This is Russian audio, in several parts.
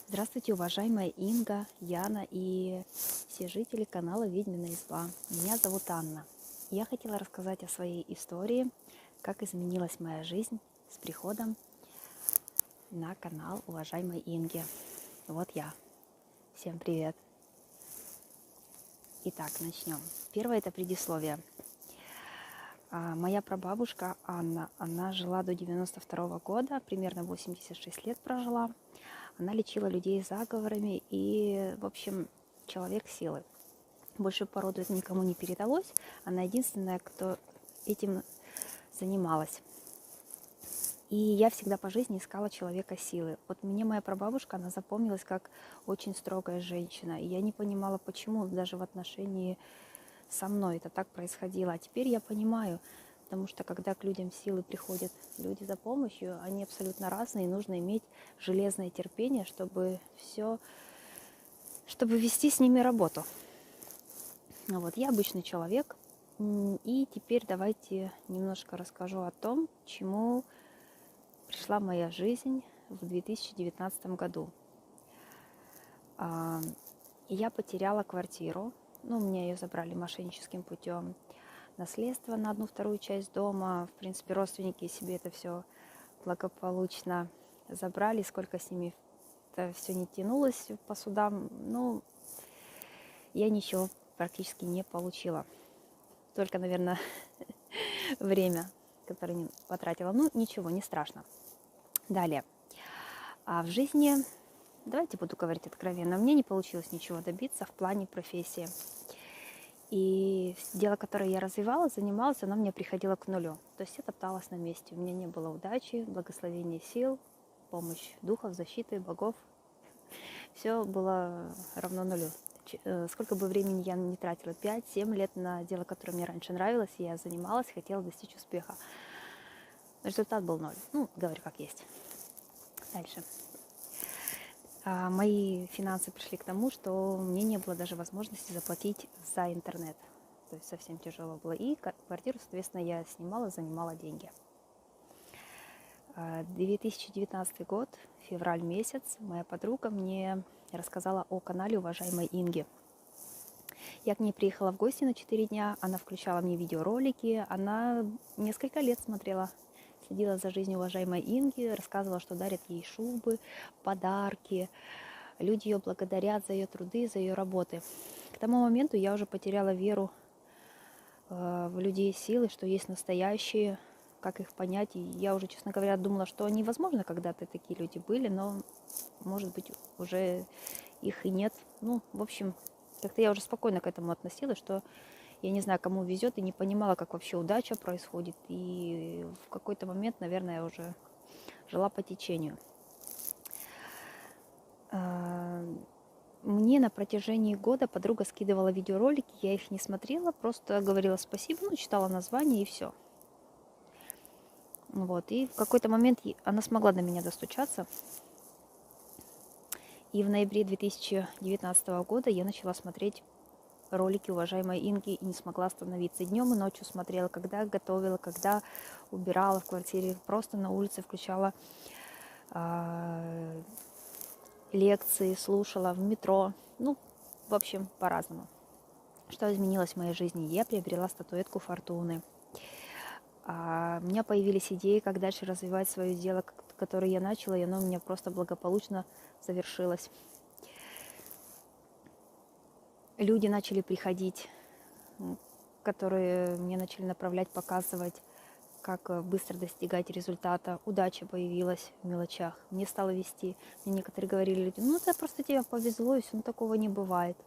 Здравствуйте, уважаемая Инга, Яна и все жители канала «Ведьмина изба». Меня зовут Анна. Я хотела рассказать о своей истории, как изменилась моя жизнь с приходом на канал уважаемой Инги. Вот я. Всем привет. Итак, начнем. Первое – это предисловие. Моя прабабушка Анна, она жила до 92 года, примерно 86 лет прожила. Она лечила людей заговорами и, в общем, человек силы. Больше по роду это никому не передалось. Она единственная, кто этим занималась. И я всегда по жизни искала человека силы. Вот мне моя прабабушка, она запомнилась как очень строгая женщина. И я не понимала, почему даже в отношении со мной это так происходило. А теперь я понимаю, потому что когда к людям силы приходят люди за помощью, они абсолютно разные, и нужно иметь железное терпение, чтобы вести с ними работу. Вот, я обычный человек, и теперь давайте немножко расскажу о том, чему пришла моя жизнь в 2019 году. Я потеряла квартиру, у меня ее забрали мошенническим путем, наследство на 1/2 часть дома, в принципе, родственники себе это все благополучно забрали, сколько с ними это все не тянулось по судам, я ничего практически не получила. Только, наверное, время, которое не потратила. Ничего, не страшно. Далее. А в жизни, давайте буду говорить откровенно, мне не получилось ничего добиться в плане профессии. И дело, которое я развивала, занималась, оно мне приходило к нулю. То есть я топталась на месте. У меня не было удачи, благословения сил, помощь духов, защиты, богов. Все было равно нулю. Сколько бы времени я не тратила, 5-7 лет на дело, которое мне раньше нравилось, я занималась, хотела достичь успеха. Результат был 0. Говорю как есть. Дальше. Мои финансы пришли к тому, что мне не было даже возможности заплатить за интернет. То есть совсем тяжело было. И квартиру, соответственно, я снимала, занимала деньги. 2019 год, февраль месяц, моя подруга мне рассказала о канале уважаемой Инги. Я к ней приехала в гости на 4 дня, она включала мне видеоролики, она несколько лет следила за жизнью уважаемой Инги, рассказывала, что дарят ей шубы, подарки. Люди ее благодарят за ее труды, за ее работы. К тому моменту я уже потеряла веру в людей силы, что есть настоящие, как их понять. И я уже, честно говоря, думала, что они, возможно, когда-то такие люди были, но, может быть, уже их и нет. В общем, как-то я уже спокойно к этому относилась, что я не знаю, кому везет, и не понимала, как вообще удача происходит. И в какой-то момент, наверное, я уже жила по течению. Мне на протяжении года подруга скидывала видеоролики, я их не смотрела, просто говорила спасибо, читала название и все. И в какой-то момент она смогла до меня достучаться. И в ноябре 2019 года я начала смотреть ролики уважаемой Инги и не смогла остановиться. Днем и ночью смотрела, когда готовила, когда убирала в квартире, просто на улице включала лекции, слушала в метро. В общем, по-разному. Что изменилось в моей жизни? Я приобрела статуэтку фортуны. У меня появились идеи, как дальше развивать свое дело, которое я начала, и оно у меня просто благополучно завершилось. Люди начали приходить, которые мне начали направлять, показывать, как быстро достигать результата. Удача появилась в мелочах. Мне стало вести. Мне некоторые говорили люди, это просто тебе повезло, и все, такого не бывает.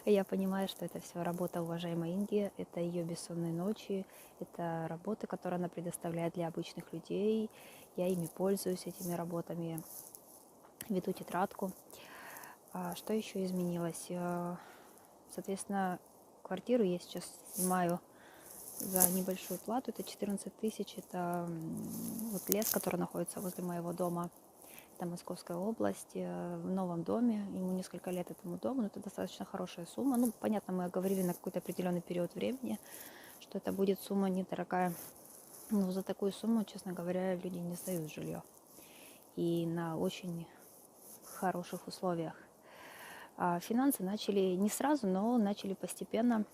Я понимаю, что это все работа уважаемой Инги, это ее бессонные ночи, это работа, которую она предоставляет для обычных людей. Я ими пользуюсь, этими работами, веду тетрадку. Что еще изменилось? Соответственно, квартиру я сейчас снимаю за небольшую плату, это 14 тысяч, это лес, который находится возле моего дома. Это Московская область, в новом доме, ему несколько лет этому дому, но это достаточно хорошая сумма. Понятно, мы оговорили на какой-то определенный период времени, что это будет сумма недорогая. Но за такую сумму, честно говоря, люди не сдают жилье. и на очень хороших условиях. А финансы начали не сразу, но начали постепенно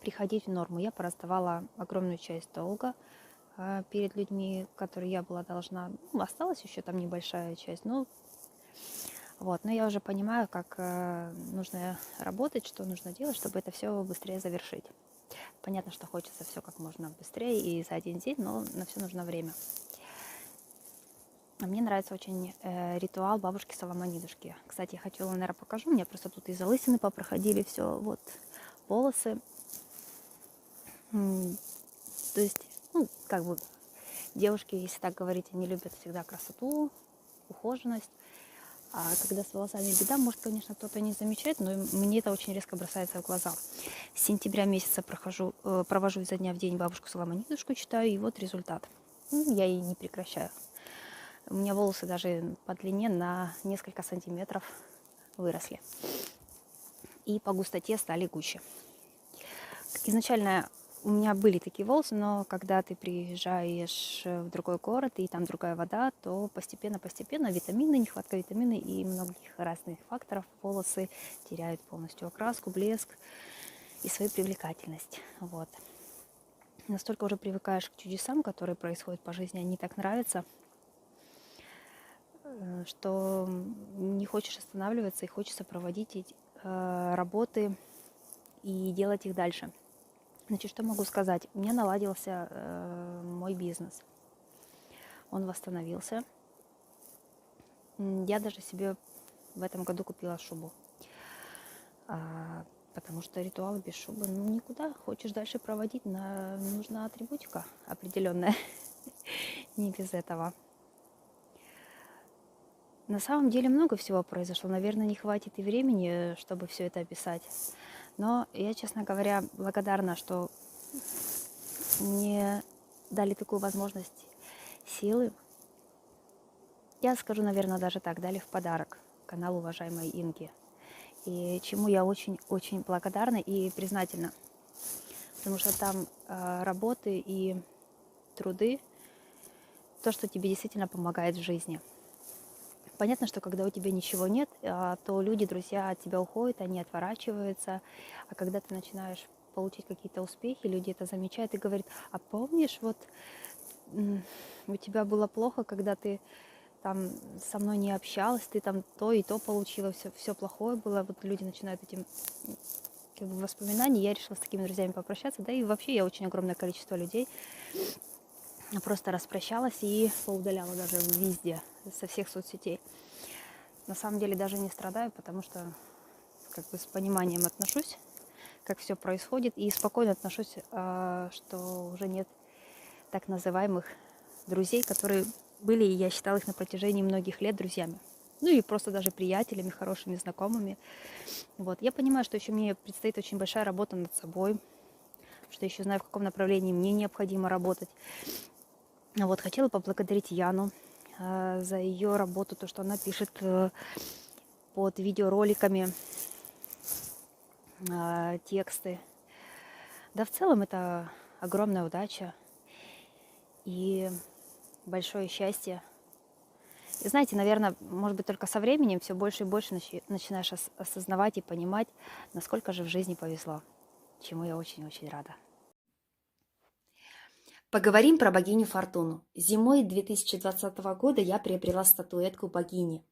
приходить в норму. Я пораздавала огромную часть долга перед людьми, которые я была должна. Ну, осталась еще там небольшая часть, но вот. Но я уже понимаю, как нужно работать, что нужно делать, чтобы это все быстрее завершить. Понятно, что хочется все как можно быстрее и за один день, но на все нужно время. А мне нравится очень ритуал бабушки Соломонидушки. Кстати, я хотела, наверное, покажу. У меня просто тут и залысины попроходили, все, вот, волосы. То есть, ну, как бы девушки, если так говорить, они любят всегда красоту, ухоженность. А когда с волосами беда, может, конечно, кто-то не замечает, но мне это очень резко бросается в глаза. С сентября месяца провожу изо дня в день бабушку Соломонидушку, читаю, и вот результат. Ну, я и не прекращаю. У меня волосы даже по длине на несколько сантиметров выросли. И по густоте стали гуще. Изначально у меня были такие волосы, но когда ты приезжаешь в другой город и там другая вода, то постепенно витамины, нехватка витаминов и многих разных факторов волосы теряют полностью окраску, блеск и свою привлекательность. Вот. Настолько уже привыкаешь к чудесам, которые происходят по жизни, они так нравятся, что не хочешь останавливаться и хочется проводить эти работы и делать их дальше. Значит, что могу сказать? У меня наладился мой бизнес. Он восстановился. Я даже себе в этом году купила шубу. Потому что ритуалы без шубы, ну, никуда. Хочешь дальше проводить, нужна атрибутика определенная. Не без этого. На самом деле много всего произошло. Наверное, не хватит и времени, чтобы все это описать. Но я, честно говоря, благодарна, что мне дали такую возможность, силы. Я скажу, наверное, даже так, дали в подарок каналу уважаемой Инги. И чему я очень-очень благодарна и признательна. Потому что там работы и труды, то, что тебе действительно помогает в жизни. Понятно, что когда у тебя ничего нет, то люди, друзья от тебя уходят, они отворачиваются. А когда ты начинаешь получить какие-то успехи, люди это замечают и говорят: а помнишь, вот у тебя было плохо, когда ты там со мной не общалась, ты там то и то получила, все плохое было. Вот люди начинают этим как бы воспоминания. Я решила с такими друзьями попрощаться. Да и вообще я очень огромное количество людей просто распрощалась и поудаляла даже везде, со всех соцсетей. На самом деле даже не страдаю, потому что как бы с пониманием отношусь, как все происходит, и спокойно отношусь, что уже нет так называемых друзей, которые были, и я считала их на протяжении многих лет друзьями. Ну и просто даже приятелями, хорошими знакомыми. Вот. Я понимаю, что еще мне предстоит очень большая работа над собой, что еще знаю, в каком направлении мне необходимо работать. Вот. Хотела поблагодарить Яну за ее работу, то, что она пишет под видеороликами тексты. Да, в целом это огромная удача и большое счастье. И знаете, наверное, может быть, только со временем все больше и больше начинаешь осознавать и понимать, насколько же в жизни повезло, чему я очень-очень рада. Поговорим про богиню Фортуну. Зимой 2020 года я приобрела статуэтку богини.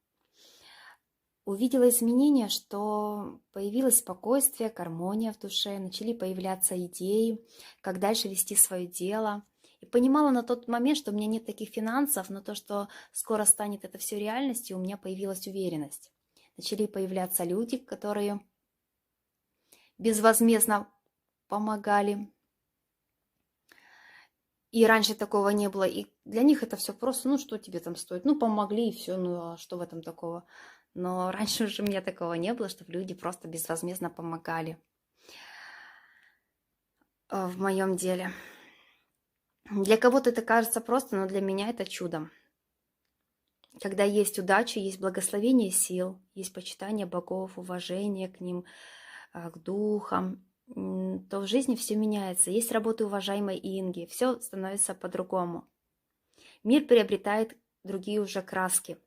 Увидела изменения, что появилось спокойствие, гармония в душе, начали появляться идеи, как дальше вести свое дело. И понимала на тот момент, что у меня нет таких финансов, но то, что скоро станет это все реальностью, у меня появилась уверенность. Начали появляться люди, которые безвозмездно помогали. И раньше такого не было. И для них это все просто, ну что тебе там стоит? Ну помогли и все, ну а что в этом такого? Но раньше уже у меня такого не было, чтобы люди просто безвозмездно помогали в моем деле. Для кого-то это кажется просто, но для меня это чудо. Когда есть удача, есть благословение сил, есть почитание богов, уважение к ним, к духам, то в жизни все меняется. Есть работы уважаемой Инги, все становится по-другому. Мир приобретает другие уже краски.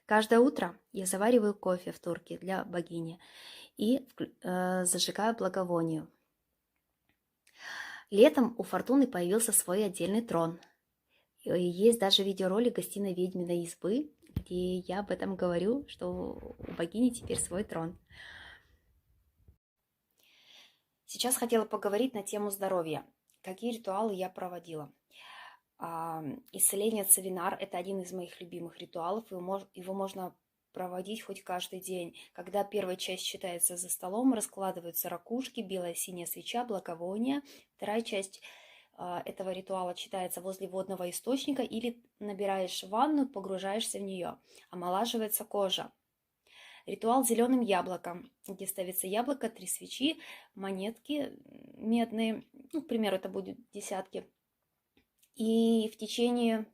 Каждое утро я завариваю кофе в турке для богини и зажигаю благовоние. Летом у Фортуны появился свой отдельный трон. И есть даже видеоролик гостиной ведьминой избы, где я об этом говорю, что у богини теперь свой трон. Сейчас хотела поговорить на тему здоровья. Какие ритуалы я проводила? Исцеление Цевинар – это один из моих любимых ритуалов. Его можно проводить хоть каждый день. Когда первая часть читается за столом, раскладываются ракушки, белая синяя свеча, благовония. Вторая часть этого ритуала читается возле водного источника или набираешь ванну, погружаешься в нее. Омолаживается кожа. Ритуал зеленым яблоком, где ставится яблоко, 3 свечи, монетки медные, к примеру, это будет десятки. И в течение,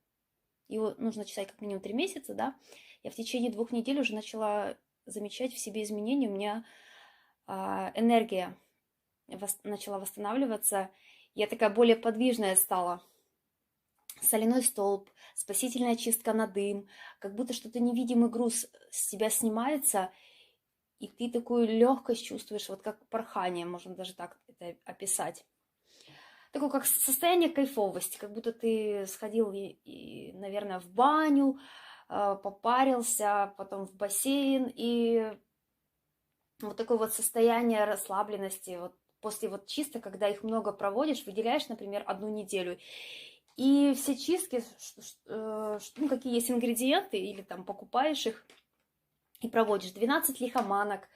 его нужно читать как минимум 3 месяца, да, я в течение 2 недель уже начала замечать в себе изменения, у меня энергия начала восстанавливаться, я такая более подвижная стала. Соляной столб, спасительная чистка на дым, как будто что-то невидимый груз с тебя снимается, и ты такую легкость чувствуешь, вот как порхание, можно даже так это описать. Такое как состояние кайфовости, как будто ты сходил, наверное, в баню, попарился, потом в бассейн, и вот такое вот состояние расслабленности, вот после вот чисток, когда их много проводишь, выделяешь, например, 1 неделю, и все чистки, какие есть ингредиенты, или там покупаешь их и проводишь 12 лихоманок,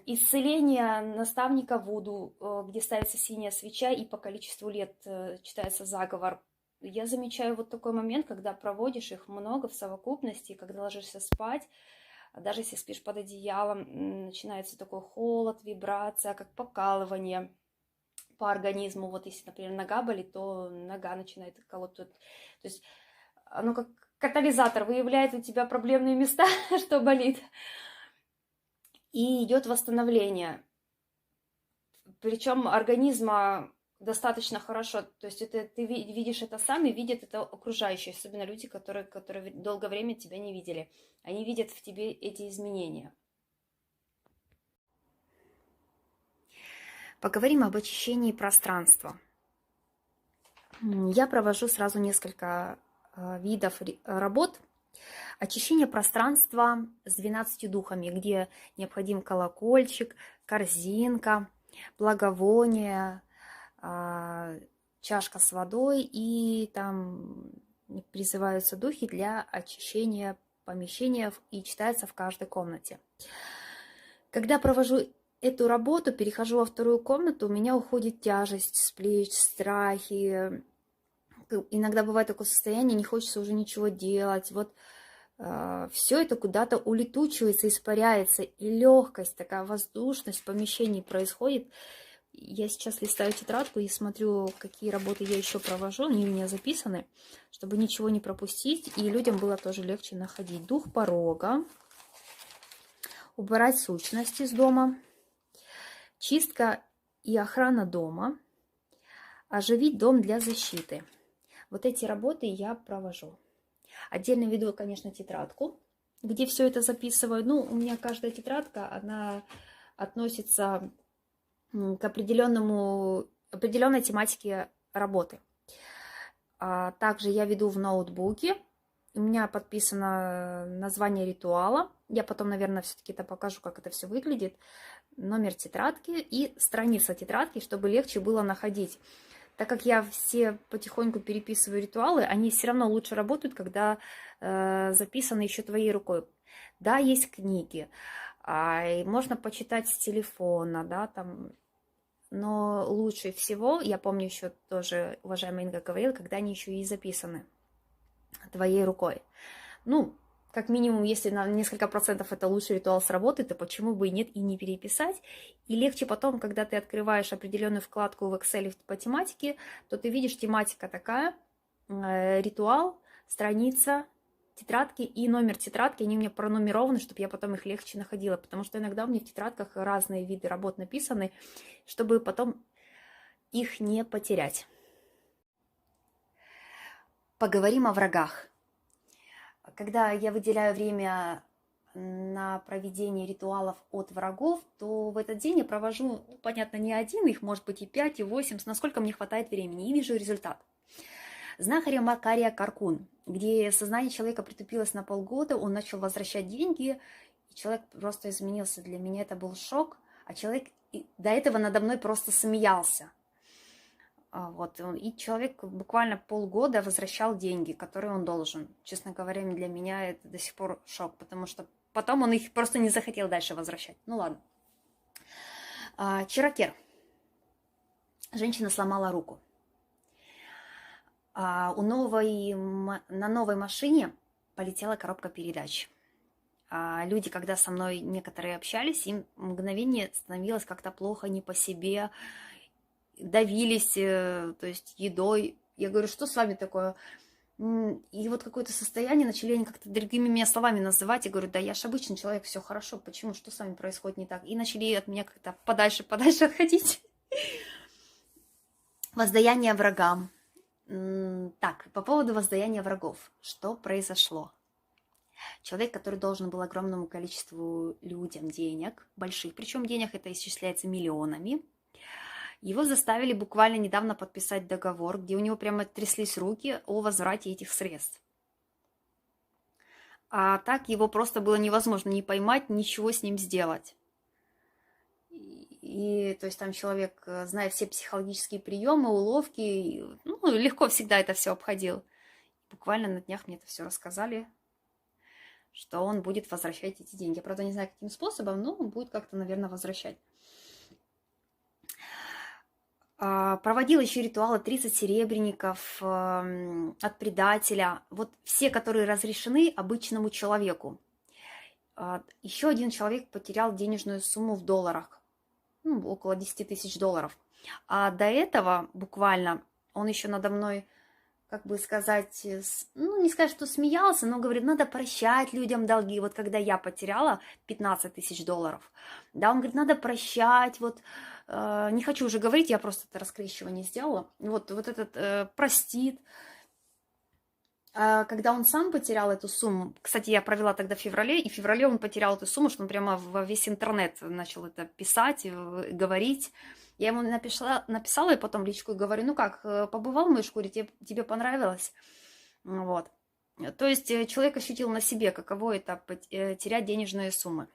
исцеление наставника Вуду, где ставится синяя свеча, и по количеству лет читается заговор. Я замечаю вот такой момент, когда проводишь их много в совокупности, когда ложишься спать, даже если спишь под одеялом, начинается такой холод, вибрация, как покалывание по организму. Вот если, например, нога болит, то нога начинает колоть. То есть оно как катализатор выявляет у тебя проблемные места, что болит. И идет восстановление. Причем организма достаточно хорошо. То есть это, ты видишь это сам и видят это окружающие, особенно люди, которые долгое время тебя не видели. Они видят в тебе эти изменения. Поговорим об очищении пространства. Я провожу сразу несколько видов работ. Очищение пространства с 12 духами, где необходим колокольчик, корзинка, благовоние, чашка с водой, и там призываются духи для очищения помещения и читается в каждой комнате. Когда провожу эту работу, перехожу во вторую комнату, у меня уходит тяжесть с плеч, страхи. Иногда бывает такое состояние, не хочется уже ничего делать. Вот все это куда-то улетучивается, испаряется, и легкость, такая воздушность в помещении происходит. Я сейчас листаю тетрадку и смотрю, какие работы я еще провожу, они у меня записаны, чтобы ничего не пропустить, и людям было тоже легче находить. Дух порога, убирать сущности из дома, чистка и охрана дома, оживить дом для защиты. Вот эти работы я провожу. Отдельно веду, конечно, тетрадку, где все это записываю. Ну, у меня каждая тетрадка, она относится к определенной тематике работы. Также я веду в ноутбуке. У меня подписано название ритуала. Я потом, наверное, все-таки это покажу, как это все выглядит. Номер тетрадки и страница тетрадки, чтобы легче было находить. Так как я все потихоньку переписываю ритуалы, они все равно лучше работают, когда записаны еще твоей рукой. Да, есть книги, и можно почитать с телефона, да, там, но лучше всего, я помню еще тоже, уважаемая Инга говорила, когда они еще и записаны твоей рукой. Ну, как минимум, если на несколько процентов это лучший ритуал сработает, то почему бы и нет, и не переписать. И легче потом, когда ты открываешь определенную вкладку в Excel по тематике, то ты видишь, тематика такая, ритуал, страница, тетрадки и номер тетрадки, они у меня пронумерованы, чтобы я потом их легче находила, потому что иногда у меня в тетрадках разные виды работ написаны, чтобы потом их не потерять. Поговорим о врагах. Когда я выделяю время на проведение ритуалов от врагов, то в этот день я провожу, понятно, не один, их может быть и 5, и 8, насколько мне хватает времени, и вижу результат. Знахаря Макария Каркун, где сознание человека притупилось на полгода, он начал возвращать деньги, и человек просто изменился. Для меня это был шок, а человек до этого надо мной просто смеялся. Вот, и человек буквально полгода возвращал деньги, которые он должен. Честно говоря, для меня это до сих пор шок, потому что потом он их просто не захотел дальше возвращать. Ну ладно. Чиракер. Женщина сломала руку. На новой машине полетела коробка передач. Люди, когда со мной некоторые общались, им мгновение становилось как-то плохо, не по себе, давились, то есть едой. Я говорю, что с вами такое? И вот какое-то состояние, начали они как-то другими меня словами называть. Я говорю, да я ж обычный человек, все хорошо, почему, что с вами происходит не так? И начали от меня как-то подальше отходить. Воздаяние врагам. Так, по поводу воздаяния врагов. Что произошло? Человек, который должен был огромному количеству людям денег, больших, причем денег это исчисляется миллионами, его заставили буквально недавно подписать договор, где у него прямо тряслись руки о возврате этих средств. А так его просто было невозможно ни поймать, ничего с ним сделать. И то есть там человек, зная все психологические приемы, уловки, легко всегда это все обходил. Буквально на днях мне это все рассказали, что он будет возвращать эти деньги. Я, правда, не знаю, каким способом, но он будет как-то, наверное, возвращать. Проводил еще ритуалы 30 серебряников от предателя. Вот все, которые разрешены обычному человеку. Еще один человек потерял денежную сумму в долларах. Около 10 тысяч долларов. А до этого буквально он еще надо мной, как бы сказать, не сказать, что смеялся, но говорит, надо прощать людям долги. Вот когда я потеряла 15 тысяч долларов, да, он говорит, надо прощать, вот, не хочу уже говорить, я просто это раскрещивание сделала, вот этот простит. Когда он сам потерял эту сумму, кстати, я провела тогда в феврале, и в феврале он потерял эту сумму, что он прямо во весь интернет начал это писать, говорить. Я ему написала и потом личку говорю, ну как, побывал в моей шкуре, тебе понравилось? Вот. То есть человек ощутил на себе, каково это терять денежные суммы.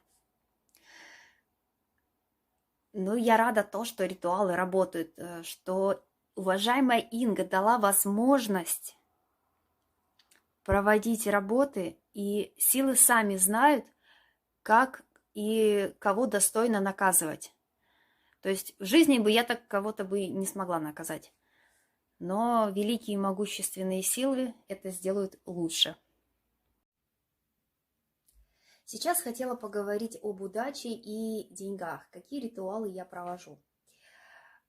Ну, я рада то, что ритуалы работают, что уважаемая Инга дала возможность проводить работы, и силы сами знают, как и кого достойно наказывать. То есть в жизни бы я так кого-то бы не смогла наказать. Но великие могущественные силы это сделают лучше. Сейчас хотела поговорить об удаче и деньгах. Какие ритуалы я провожу?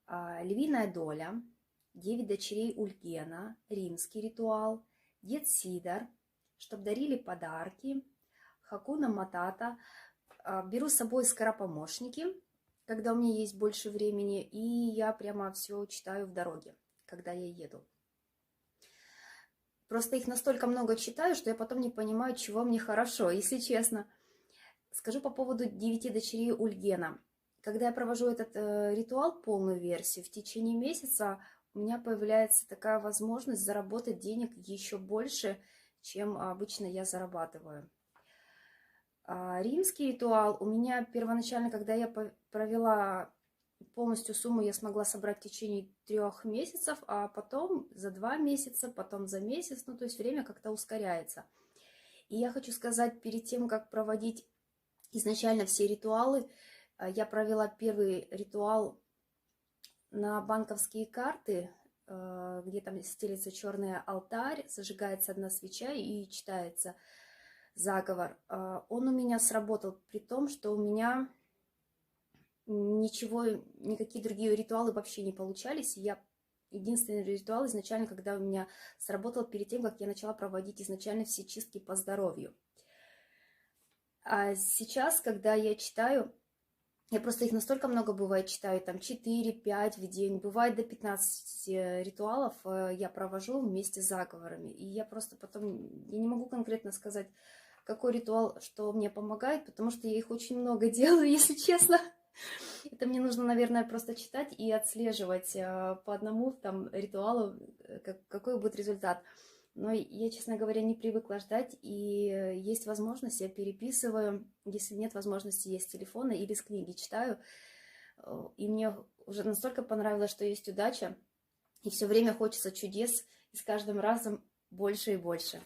Львиная доля, 9 дочерей Ульгена, римский ритуал, Дед Сидор, чтоб дарили подарки, Хакуна Матата. Беру с собой скоропомощники, когда у меня есть больше времени, и я прямо все читаю в дороге, когда я еду. Просто их настолько много читаю, что я потом не понимаю, чего мне хорошо, если честно. Скажу по поводу 9 дочерей Ульгена. Когда я провожу этот ритуал, полную версию, в течение месяца у меня появляется такая возможность заработать денег еще больше, чем обычно я зарабатываю. Римский ритуал у меня первоначально, когда я провела полностью сумму, я смогла собрать в течение 3 месяцев, а потом за 2 месяца, потом за месяц, то есть время как-то ускоряется. И я хочу сказать, перед тем, как проводить изначально все ритуалы, я провела первый ритуал на банковские карты, где там стелится черный алтарь, зажигается одна свеча и читается заговор. Он у меня сработал, при том, что у меня никакие другие ритуалы вообще не получались. Единственный ритуал изначально, когда у меня сработал перед тем, как я начала проводить изначально все чистки по здоровью. А сейчас, когда я читаю, Я просто их настолько много бывает читаю, там 4-5 в день, бывает до 15 ритуалов я провожу вместе с заговорами. И я просто потом, я не могу конкретно сказать, какой ритуал, что мне помогает, потому что я их очень много делаю, если честно. Это мне нужно, наверное, просто читать и отслеживать по одному там ритуалу, какой будет результат. Но я, честно говоря, не привыкла ждать, и есть возможность, я переписываю. Если нет возможности, есть телефона или с книги читаю. И мне уже настолько понравилось, что есть удача, и все время хочется чудес, и с каждым разом больше и больше.